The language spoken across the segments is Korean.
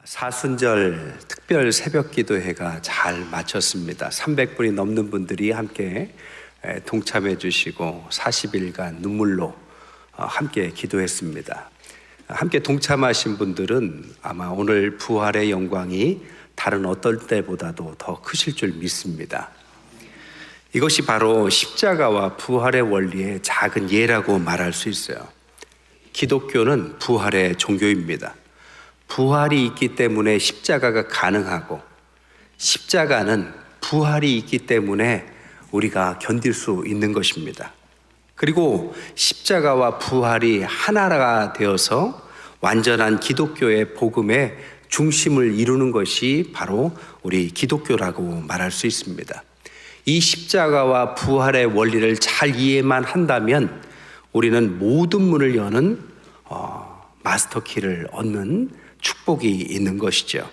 사순절 특별 새벽기도회가 잘 마쳤습니다. 300분이 넘는 분들이 함께 동참해 주시고 40일간 눈물로 함께 기도했습니다. 함께 동참하신 분들은 아마 오늘 부활의 영광이 다른 어떨 때보다도 더 크실 줄 믿습니다. 이것이 바로 십자가와 부활의 원리의 작은 예라고 말할 수 있어요. 기독교는 부활의 종교입니다. 부활이 있기 때문에 십자가가 가능하고, 십자가는 부활이 있기 때문에 우리가 견딜 수 있는 것입니다. 그리고 십자가와 부활이 하나가 되어서 완전한 기독교의 복음의 중심을 이루는 것이 바로 우리 기독교라고 말할 수 있습니다. 이 십자가와 부활의 원리를 잘 이해만 한다면 우리는 모든 문을 여는 마스터키를 얻는 축복이 있는 것이죠.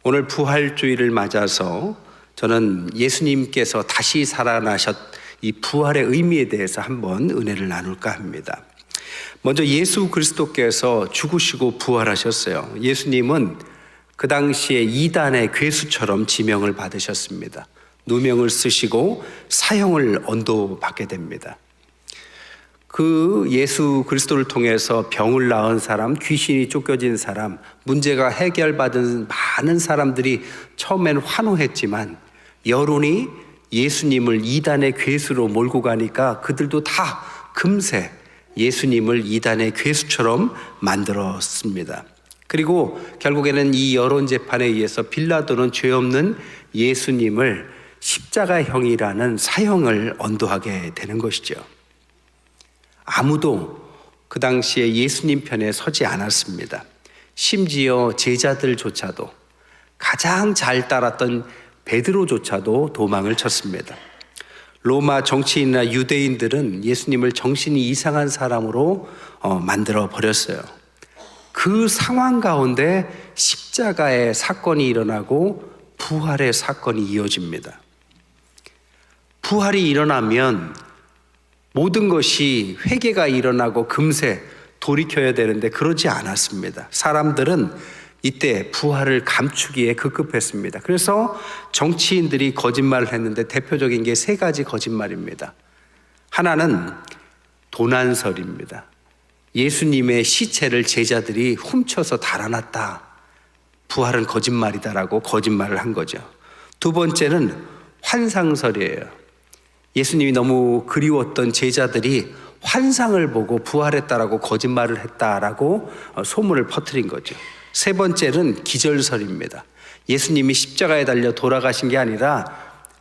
오늘 부활주의를 맞아서 저는 예수님께서 다시 살아나셨 이 부활의 의미에 대해서 한번 은혜를 나눌까 합니다. 먼저 예수 그리스도께서 죽으시고 부활하셨어요. 예수님은 그 당시에 이단의 괴수처럼 지명을 받으셨습니다. 누명을 쓰시고 사형을 언도받게 됩니다. 그 예수 그리스도를 통해서 병을 나은 사람, 귀신이 쫓겨진 사람, 문제가 해결받은 많은 사람들이 처음엔 환호했지만 여론이 예수님을 이단의 괴수로 몰고 가니까 그들도 다 금세 예수님을 이단의 괴수처럼 만들었습니다. 그리고 결국에는 이 여론 재판에 의해서 빌라도는 죄 없는 예수님을 십자가형이라는 사형을 언도하게 되는 것이죠. 아무도 그 당시에 예수님 편에 서지 않았습니다. 심지어 제자들조차도, 가장 잘 따랐던 베드로조차도 도망을 쳤습니다. 로마 정치인이나 유대인들은 예수님을 정신이 이상한 사람으로 만들어 버렸어요. 그 상황 가운데 십자가의 사건이 일어나고 부활의 사건이 이어집니다. 부활이 일어나면 모든 것이 회개가 일어나고 금세 돌이켜야 되는데 그러지 않았습니다. 사람들은 이때 부활을 감추기에 급급했습니다. 그래서 정치인들이 거짓말을 했는데 대표적인 게 세 가지 거짓말입니다. 하나는 도난설입니다. 예수님의 시체를 제자들이 훔쳐서 달아났다. 부활은 거짓말이다라고 거짓말을 한 거죠. 두 번째는 환상설이에요. 예수님이 너무 그리웠던 제자들이 환상을 보고 부활했다라고 거짓말을 했다라고 소문을 퍼뜨린 거죠. 세 번째는 기절설입니다. 예수님이 십자가에 달려 돌아가신 게 아니라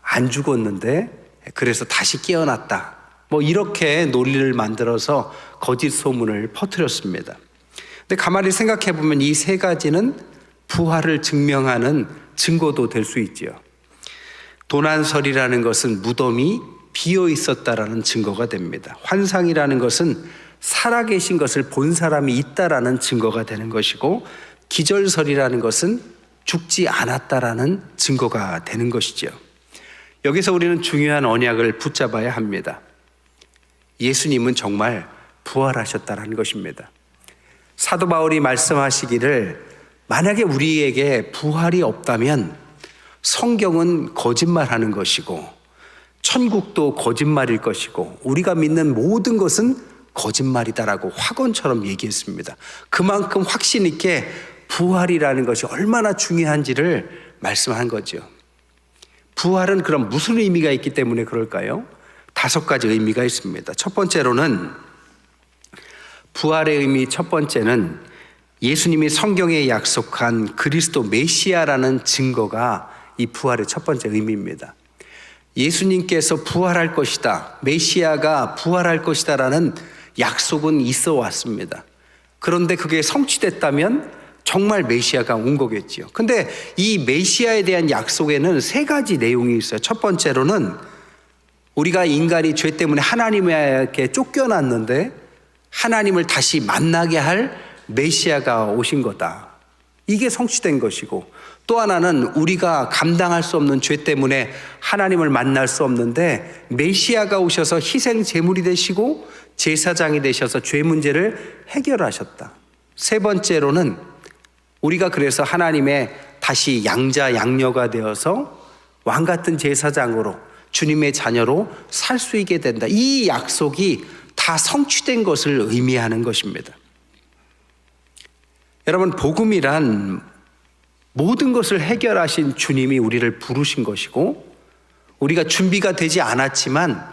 안 죽었는데 그래서 다시 깨어났다. 이렇게 논리를 만들어서 거짓 소문을 퍼뜨렸습니다. 근데 가만히 생각해 보면 이 세 가지는 부활을 증명하는 증거도 될 수 있지요. 도난설이라는 것은 무덤이 비어 있었다라는 증거가 됩니다. 환상이라는 것은 살아계신 것을 본 사람이 있다라는 증거가 되는 것이고, 기절설이라는 것은 죽지 않았다라는 증거가 되는 것이죠. 여기서 우리는 중요한 언약을 붙잡아야 합니다. 예수님은 정말 부활하셨다라는 것입니다. 사도 바울이 말씀하시기를 만약에 우리에게 부활이 없다면 성경은 거짓말하는 것이고 천국도 거짓말일 것이고 우리가 믿는 모든 것은 거짓말이다라고 확언처럼 얘기했습니다. 그만큼 확신 있게 부활이라는 것이 얼마나 중요한지를 말씀한 거죠. 부활은 그럼 무슨 의미가 있기 때문에 그럴까요? 5가지 의미가 있습니다. 첫 번째로는 부활의 의미 첫 번째는 예수님이 성경에 약속한 그리스도 메시아라는 증거가 이 부활의 첫 번째 의미입니다. 예수님께서 부활할 것이다, 메시아가 부활할 것이다 라는 약속은 있어 왔습니다. 그런데 그게 성취됐다면 정말 메시아가 온 거겠지요. 근데 이 메시아에 대한 약속에는 3가지 내용이 있어요. 첫 번째로는 우리가 인간이 죄 때문에 하나님에게 쫓겨났는데 하나님을 다시 만나게 할 메시아가 오신 거다. 이게 성취된 것이고, 또 하나는 우리가 감당할 수 없는 죄 때문에 하나님을 만날 수 없는데 메시아가 오셔서 희생 제물이 되시고 제사장이 되셔서 죄 문제를 해결하셨다. 세 번째로는 우리가 그래서 하나님의 다시 양자 양녀가 되어서 왕 같은 제사장으로 주님의 자녀로 살 수 있게 된다. 이 약속이 다 성취된 것을 의미하는 것입니다. 여러분, 복음이란 모든 것을 해결하신 주님이 우리를 부르신 것이고, 우리가 준비가 되지 않았지만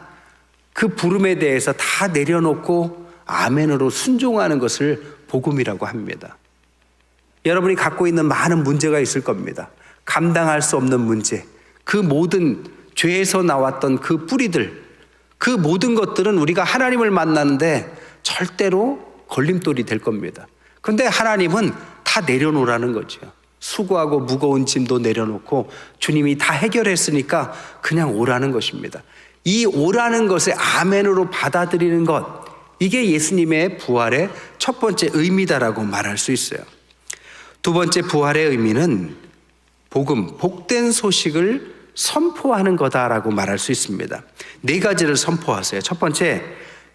그 부름에 대해서 다 내려놓고 아멘으로 순종하는 것을 복음이라고 합니다. 여러분이 갖고 있는 많은 문제가 있을 겁니다. 감당할 수 없는 문제, 그 모든 죄에서 나왔던 그 뿌리들, 그 모든 것들은 우리가 하나님을 만나는데 절대로 걸림돌이 될 겁니다. 그런데 하나님은 다 내려놓으라는 거죠. 수고하고 무거운 짐도 내려놓고 주님이 다 해결했으니까 그냥 오라는 것입니다. 이 오라는 것을 아멘으로 받아들이는 것, 이게 예수님의 부활의 첫 번째 의미다라고 말할 수 있어요. 두 번째 부활의 의미는 복음, 복된 소식을 선포하는 거다라고 말할 수 있습니다. 네 가지를 선포하세요. 첫 번째,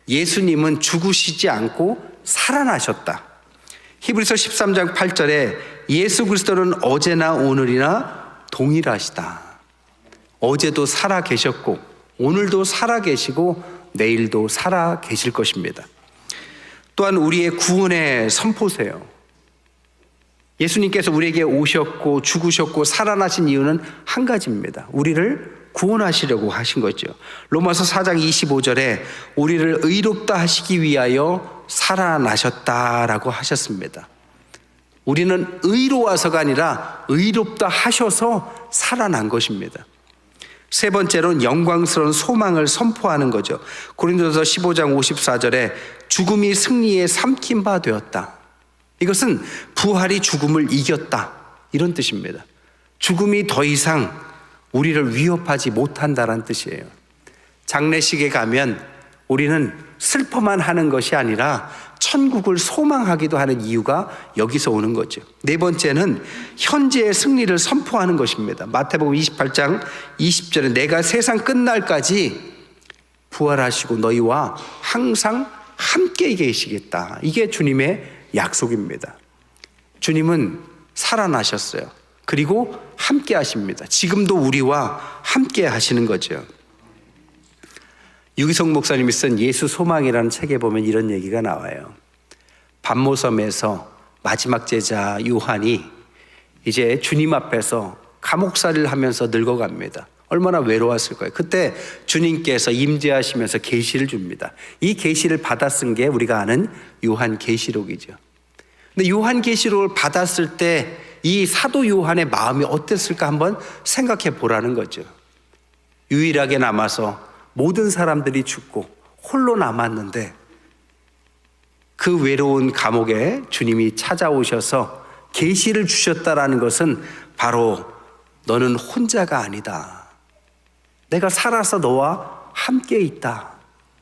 예수님은 죽으시지 않고 살아나셨다. 히브리서 13장 8절에 예수 그리스도는 어제나 오늘이나 동일하시다. 어제도 살아 계셨고 오늘도 살아 계시고 내일도 살아 계실 것입니다. 또한 우리의 구원의 선포세요. 예수님께서 우리에게 오셨고 죽으셨고 살아나신 이유는 한 가지입니다. 우리를 구원하시려고 하신 거죠. 로마서 4장 25절에 우리를 의롭다 하시기 위하여 살아나셨다라고 하셨습니다. 우리는 의로워서가 아니라 의롭다 하셔서 살아난 것입니다. 세 번째로는 영광스러운 소망을 선포하는 거죠. 고린도서 15장 54절에 죽음이 승리에 삼킨 바 되었다. 이것은 부활이 죽음을 이겼다, 이런 뜻입니다. 죽음이 더 이상 우리를 위협하지 못한다는 뜻이에요. 장례식에 가면 우리는 슬퍼만 하는 것이 아니라 천국을 소망하기도 하는 이유가 여기서 오는 거죠. 네 번째는 현재의 승리를 선포하는 것입니다. 마태복음 28장 20절에 내가 세상 끝날까지 부활하시고 너희와 항상 함께 계시겠다. 이게 주님의 약속입니다. 주님은 살아나셨어요. 그리고 함께 하십니다. 지금도 우리와 함께 하시는 거죠. 유기성 목사님이 쓴 예수 소망이라는 책에 보면 이런 얘기가 나와요. 반모섬에서 마지막 제자 요한이 이제 주님 앞에서 감옥살이를 하면서 늙어갑니다. 얼마나 외로웠을 거예요. 그때 주님께서 임재하시면서 계시를 줍니다. 이 계시를 받아 쓴 게 우리가 아는 요한계시록이죠. 근데 요한계시록을 받았을 때 이 사도 요한의 마음이 어땠을까 한번 생각해 보라는 거죠. 유일하게 남아서 모든 사람들이 죽고 홀로 남았는데 그 외로운 감옥에 주님이 찾아오셔서 계시를 주셨다라는 것은 바로 너는 혼자가 아니다. 내가 살아서 너와 함께 있다.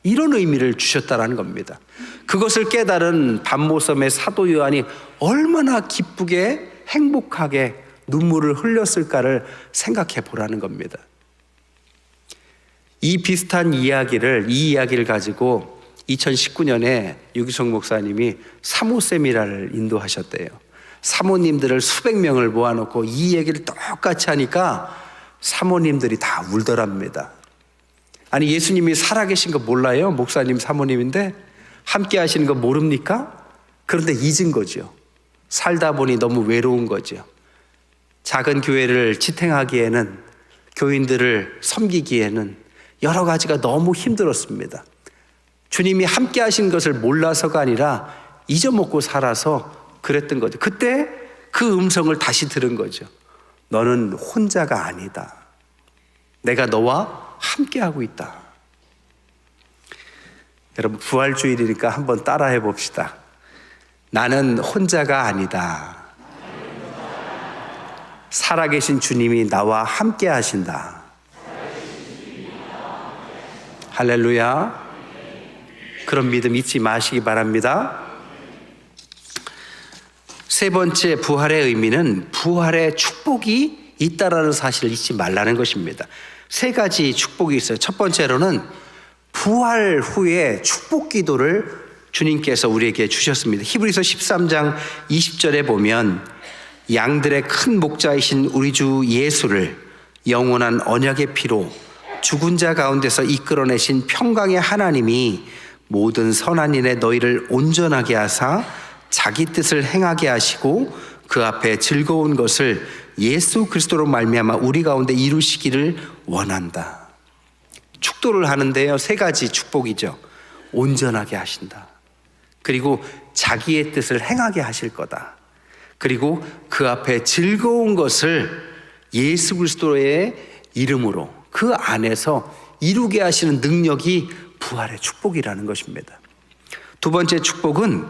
이런 의미를 주셨다라는 겁니다. 그것을 깨달은 반모섬의 사도 요한이 얼마나 기쁘게 행복하게 눈물을 흘렸을까를 생각해 보라는 겁니다. 이 비슷한 이야기를, 이 이야기를 가지고 2019년에 유기성 목사님이 사모세미나를 인도하셨대요. 사모님들을 수백 명을 모아놓고 이 얘기를 똑같이 하니까 사모님들이 다 울더랍니다. 아니, 예수님이 살아계신 거 몰라요? 목사님 사모님인데 함께 하시는 거 모릅니까? 그런데 잊은 거죠. 살다 보니 너무 외로운 거죠. 작은 교회를 지탱하기에는, 교인들을 섬기기에는 여러 가지가 너무 힘들었습니다. 주님이 함께 하신 것을 몰라서가 아니라 잊어먹고 살아서 그랬던 거죠. 그때 그 음성을 다시 들은 거죠. 너는 혼자가 아니다. 내가 너와 함께하고 있다. 여러분, 부활주일이니까 한번 따라해 봅시다. 나는 혼자가 아니다. 살아계신 주님이 나와 함께 하신다. 할렐루야. 그런 믿음 잊지 마시기 바랍니다. 세 번째 부활의 의미는 부활의 축복이 있다라는 사실을 잊지 말라는 것입니다. 세 가지 축복이 있어요. 첫 번째로는 부활 후에 축복 기도를 주님께서 우리에게 주셨습니다. 히브리서 13장 20절에 보면 양들의 큰 목자이신 우리 주 예수를 영원한 언약의 피로 죽은 자 가운데서 이끌어내신 평강의 하나님이 모든 선한 일에 너희를 온전하게 하사 자기 뜻을 행하게 하시고 그 앞에 즐거운 것을 예수 그리스도로 말미암아 우리 가운데 이루시기를 원한다. 축도를 하는데요, 3가지 축복이죠. 온전하게 하신다. 그리고 자기의 뜻을 행하게 하실 거다. 그리고 그 앞에 즐거운 것을 예수 그리스도의 이름으로 그 안에서 이루게 하시는 능력이 부활의 축복이라는 것입니다. 2번째 축복은,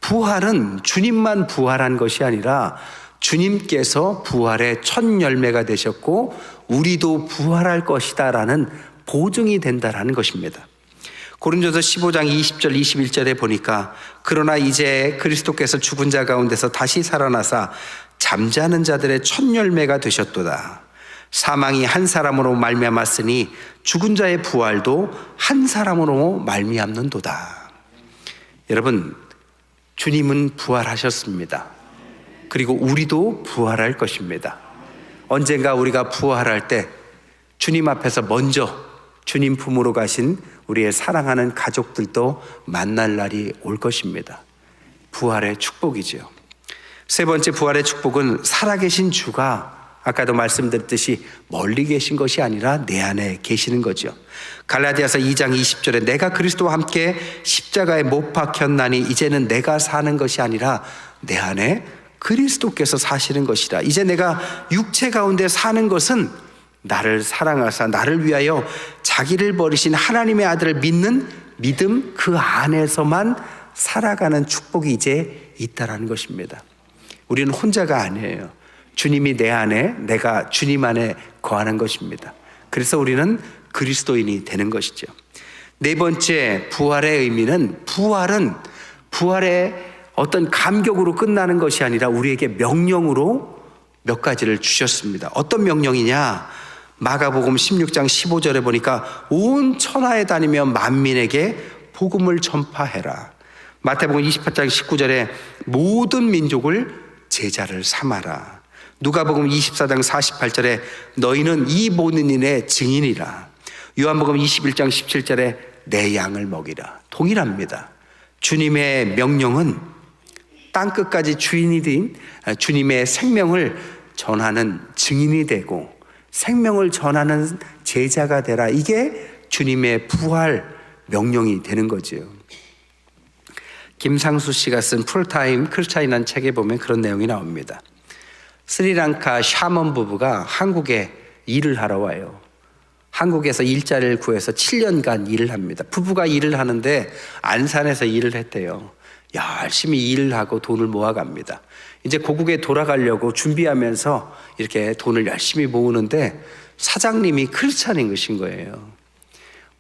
부활은 주님만 부활한 것이 아니라 주님께서 부활의 첫 열매가 되셨고 우리도 부활할 것이다 라는 보증이 된다라는 것입니다. 고린도서 15장 20절 21절에 보니까 그러나 이제 그리스도께서 죽은 자 가운데서 다시 살아나사 잠자는 자들의 첫 열매가 되셨도다. 사망이 한 사람으로 말미암았으니 죽은 자의 부활도 한 사람으로 말미암는도다. 여러분, 주님은 부활하셨습니다. 그리고 우리도 부활할 것입니다. 언젠가 우리가 부활할 때 주님 앞에서 먼저 주님 품으로 가신 우리의 사랑하는 가족들도 만날 날이 올 것입니다. 부활의 축복이죠. 3번째 부활의 축복은, 살아계신 주가 아까도 말씀드렸듯이 멀리 계신 것이 아니라 내 안에 계시는 거죠. 갈라디아서 2장 20절에 내가 그리스도와 함께 십자가에 못 박혔나니 이제는 내가 사는 것이 아니라 내 안에 그리스도께서 사시는 것이라. 이제 내가 육체 가운데 사는 것은 나를 사랑하사 나를 위하여 자기를 버리신 하나님의 아들을 믿는 믿음, 그 안에서만 살아가는 축복이 이제 있다라는 것입니다. 우리는 혼자가 아니에요. 주님이 내 안에, 내가 주님 안에 거하는 것입니다. 그래서 우리는 그리스도인이 되는 것이죠. 4번째 부활의 의미는, 부활의 어떤 감격으로 끝나는 것이 아니라 우리에게 명령으로 몇 가지를 주셨습니다. 어떤 명령이냐? 마가복음 16장 15절에 보니까 온 천하에 다니며 만민에게 복음을 전파해라. 마태복음 28장 19절에 모든 민족을 제자를 삼아라. 누가복음 24장 48절에 너희는 이 모든 일의 증인이라. 요한복음 21장 17절에 내 양을 먹이라. 동일합니다. 주님의 명령은 땅끝까지 주인이 된 주님의 생명을 전하는 증인이 되고 생명을 전하는 제자가 되라. 이게 주님의 부활 명령이 되는 거죠. 김상수 씨가 쓴 풀타임 크리스찬이라는 책에 보면 그런 내용이 나옵니다. 스리랑카 샤먼 부부가 한국에 일을 하러 와요. 한국에서 일자리를 구해서 7년간 일을 합니다. 부부가 일을 하는데 안산에서 일을 했대요. 열심히 일을 하고 돈을 모아갑니다. 이제 고국에 돌아가려고 준비하면서 이렇게 돈을 열심히 모으는데 사장님이 크리스찬인 것인 거예요.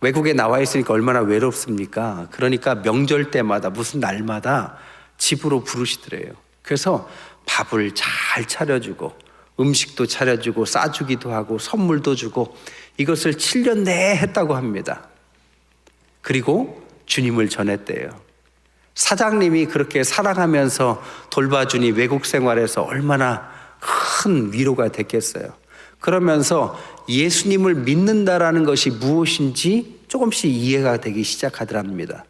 외국에 나와 있으니까 얼마나 외롭습니까? 그러니까 명절 때마다 무슨 날마다 집으로 부르시더래요. 그래서 밥을 잘 차려주고 음식도 차려주고 싸주기도 하고 선물도 주고 이것을 7년 내에 했다고 합니다. 그리고 주님을 전했대요. 사장님이 그렇게 사랑하면서 돌봐주니 외국 생활에서 얼마나 큰 위로가 됐겠어요. 그러면서 예수님을 믿는다라는 것이 무엇인지 조금씩 이해가 되기 시작하더랍니다.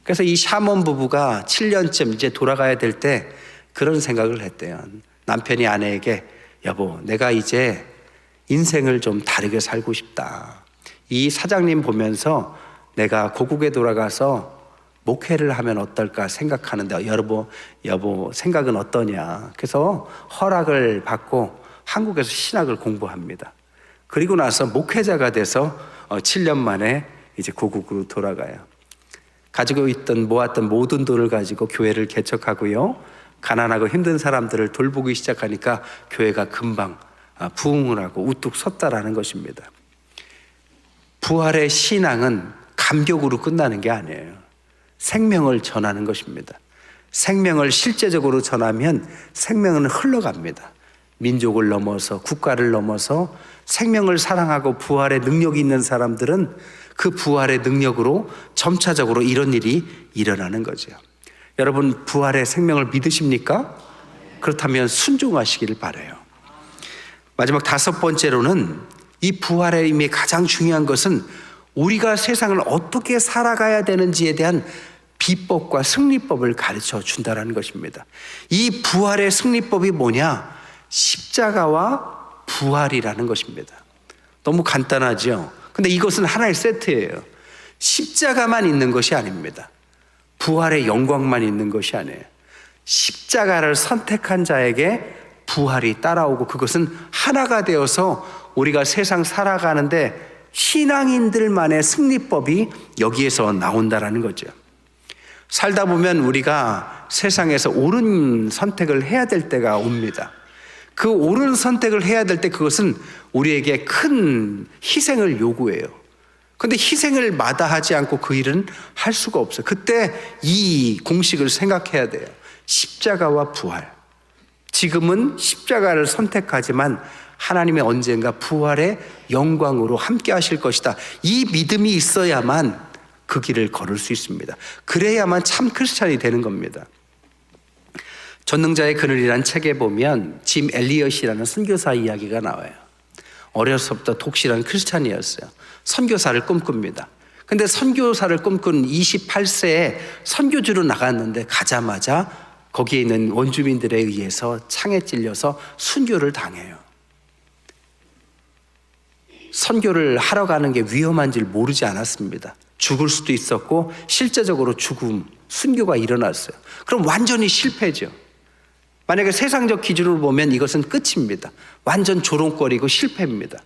그래서 이 샤먼 부부가 7년쯤 이제 돌아가야 될 때 그런 생각을 했대요. 남편이 아내에게 여보, 내가 이제 인생을 좀 다르게 살고 싶다. 이 사장님 보면서 내가 고국에 돌아가서 목회를 하면 어떨까 생각하는데 여보 생각은 어떠냐. 그래서 허락을 받고 한국에서 신학을 공부합니다. 그리고 나서 목회자가 돼서 7년 만에 이제 고국으로 돌아가요. 가지고 모았던 모든 돈을 가지고 교회를 개척하고요. 가난하고 힘든 사람들을 돌보기 시작하니까 교회가 금방 부흥을 하고 우뚝 섰다라는 것입니다. 부활의 신앙은 감격으로 끝나는 게 아니에요. 생명을 전하는 것입니다. 생명을 실제적으로 전하면 생명은 흘러갑니다. 민족을 넘어서 국가를 넘어서 생명을 사랑하고 부활의 능력이 있는 사람들은 그 부활의 능력으로 점차적으로 이런 일이 일어나는 거죠. 여러분 부활의 생명을 믿으십니까? 그렇다면 순종하시기를 바라요. 마지막 다섯 번째로는 이 부활의 의미 가장 중요한 것은 우리가 세상을 어떻게 살아가야 되는지에 대한 비법과 승리법을 가르쳐 준다는 것입니다. 이 부활의 승리법이 뭐냐? 십자가와 부활이라는 것입니다. 너무 간단하죠? 근데 이것은 하나의 세트예요. 십자가만 있는 것이 아닙니다. 부활의 영광만 있는 것이 아니에요. 십자가를 선택한 자에게 부활이 따라오고 그것은 하나가 되어서 우리가 세상 살아가는데 신앙인들만의 승리법이 여기에서 나온다라는 거죠. 살다 보면 우리가 세상에서 옳은 선택을 해야 될 때가 옵니다. 그 옳은 선택을 해야 될 때 그것은 우리에게 큰 희생을 요구해요. 근데 희생을 마다하지 않고 그 일은 할 수가 없어요. 그때 이 공식을 생각해야 돼요. 십자가와 부활. 지금은 십자가를 선택하지만 하나님의 언젠가 부활의 영광으로 함께 하실 것이다. 이 믿음이 있어야만 그 길을 걸을 수 있습니다. 그래야만 참 크리스찬이 되는 겁니다. 전능자의 그늘이라는 책에 보면 짐 엘리엇이라는 선교사 이야기가 나와요. 어려서부터 독실한 크리스찬이었어요. 선교사를 꿈꿉니다. 근데 선교사를 꿈꾼 28세에 선교지로 나갔는데 가자마자 거기에 있는 원주민들에 의해서 창에 찔려서 순교를 당해요. 선교를 하러 가는 게 위험한 줄 모르지 않았습니다. 죽을 수도 있었고 실제적으로 순교가 일어났어요. 그럼 완전히 실패죠. 만약에 세상적 기준으로 보면 이것은 끝입니다. 완전 조롱거리고 실패입니다.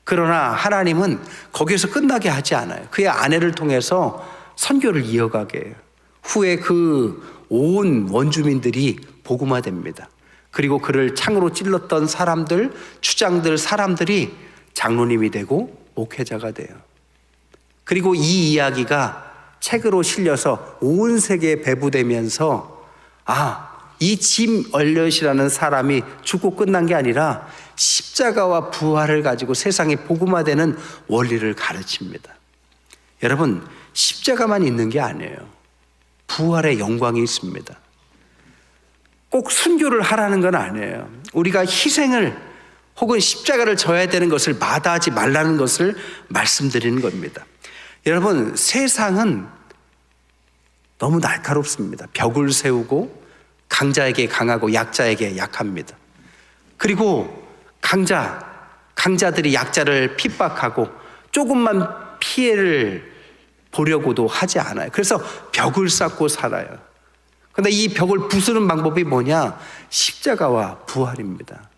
그러나 하나님은 거기에서 끝나게 하지 않아요. 그의 아내를 통해서 선교를 이어가게 해요. 후에 그 온 원주민들이 복음화됩니다. 그리고 그를 창으로 찔렀던 사람들, 추장들, 사람들이 장로님이 되고 목회자가 돼요. 그리고 이 이야기가 책으로 실려서 온 세계에 배부되면서 이 짐 엘리엇이라는 사람이 죽고 끝난 게 아니라 십자가와 부활을 가지고 세상에 복음화되는 원리를 가르칩니다. 여러분, 십자가만 있는 게 아니에요. 부활의 영광이 있습니다. 꼭 순교를 하라는 건 아니에요. 우리가 희생을 혹은 십자가를 져야 되는 것을 마다하지 말라는 것을 말씀드리는 겁니다. 여러분, 세상은 너무 날카롭습니다. 벽을 세우고 강자에게 강하고 약자에게 약합니다. 그리고 강자들이 약자를 핍박하고 조금만 피해를 보려고도 하지 않아요. 그래서 벽을 쌓고 살아요. 그런데 이 벽을 부수는 방법이 뭐냐? 십자가와 부활입니다.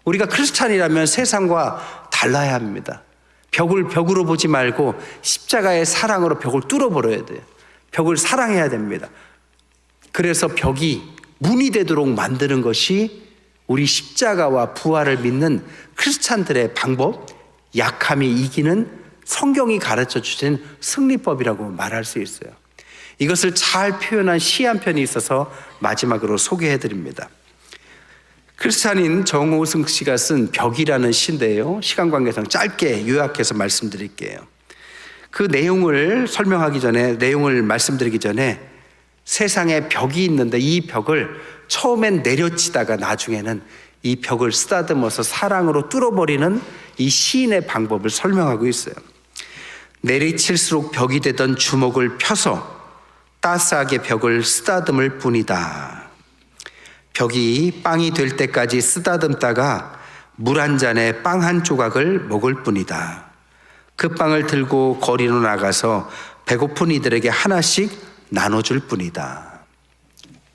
우리가 크리스찬이라면 세상과 달라야 합니다. 벽을 벽으로 보지 말고 십자가의 사랑으로 벽을 뚫어버려야 돼요. 벽을 사랑해야 됩니다. 그래서 벽이 문이 되도록 만드는 것이 우리 십자가와 부활을 믿는 크리스찬들의 방법, 약함이 이기는 성경이 가르쳐 주신 승리법이라고 말할 수 있어요. 이것을 잘 표현한 시 한 편이 있어서 마지막으로 소개해 드립니다. 크리스찬인 정호승 씨가 쓴 벽이라는 시인데요. 시간 관계상 짧게 요약해서 말씀드릴게요. 그 내용을 말씀드리기 전에 세상에 벽이 있는데 이 벽을 처음엔 내려치다가 나중에는 이 벽을 쓰다듬어서 사랑으로 뚫어버리는 이 시인의 방법을 설명하고 있어요. 내리칠수록 벽이 되던 주먹을 펴서 따스하게 벽을 쓰다듬을 뿐이다. 벽이 빵이 될 때까지 쓰다듬다가 물 한 잔에 빵 한 조각을 먹을 뿐이다. 그 빵을 들고 거리로 나가서 배고픈 이들에게 하나씩 나눠줄 뿐이다.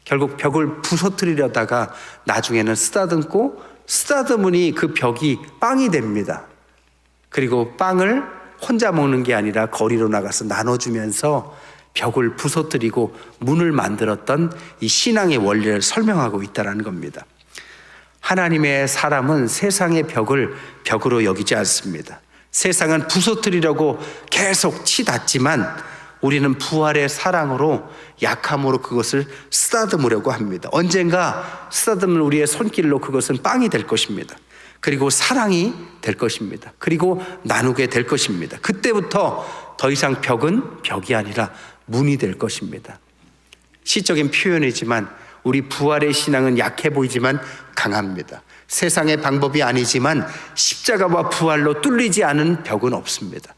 결국 벽을 부서뜨리려다가 나중에는 쓰다듬으니 그 벽이 빵이 됩니다. 그리고 빵을 혼자 먹는 게 아니라 거리로 나가서 나눠주면서 벽을 부서뜨리고 문을 만들었던 이 신앙의 원리를 설명하고 있다는 겁니다. 하나님의 사람은 세상의 벽을 벽으로 여기지 않습니다. 세상은 부서뜨리려고 계속 치닫지만 우리는 부활의 사랑으로 약함으로 그것을 쓰다듬으려고 합니다. 언젠가 쓰다듬는 우리의 손길로 그것은 빵이 될 것입니다. 그리고 사랑이 될 것입니다. 그리고 나누게 될 것입니다. 그때부터 더 이상 벽은 벽이 아니라 문이 될 것입니다. 시적인 표현이지만 우리 부활의 신앙은 약해 보이지만 강합니다. 세상의 방법이 아니지만 십자가와 부활로 뚫리지 않은 벽은 없습니다.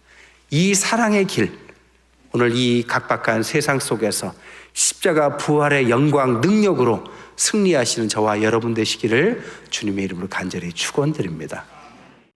이 사랑의 길, 오늘 이 각박한 세상 속에서 십자가 부활의 영광 능력으로 승리하시는 저와 여러분 되시기를 주님의 이름으로 간절히 축원드립니다.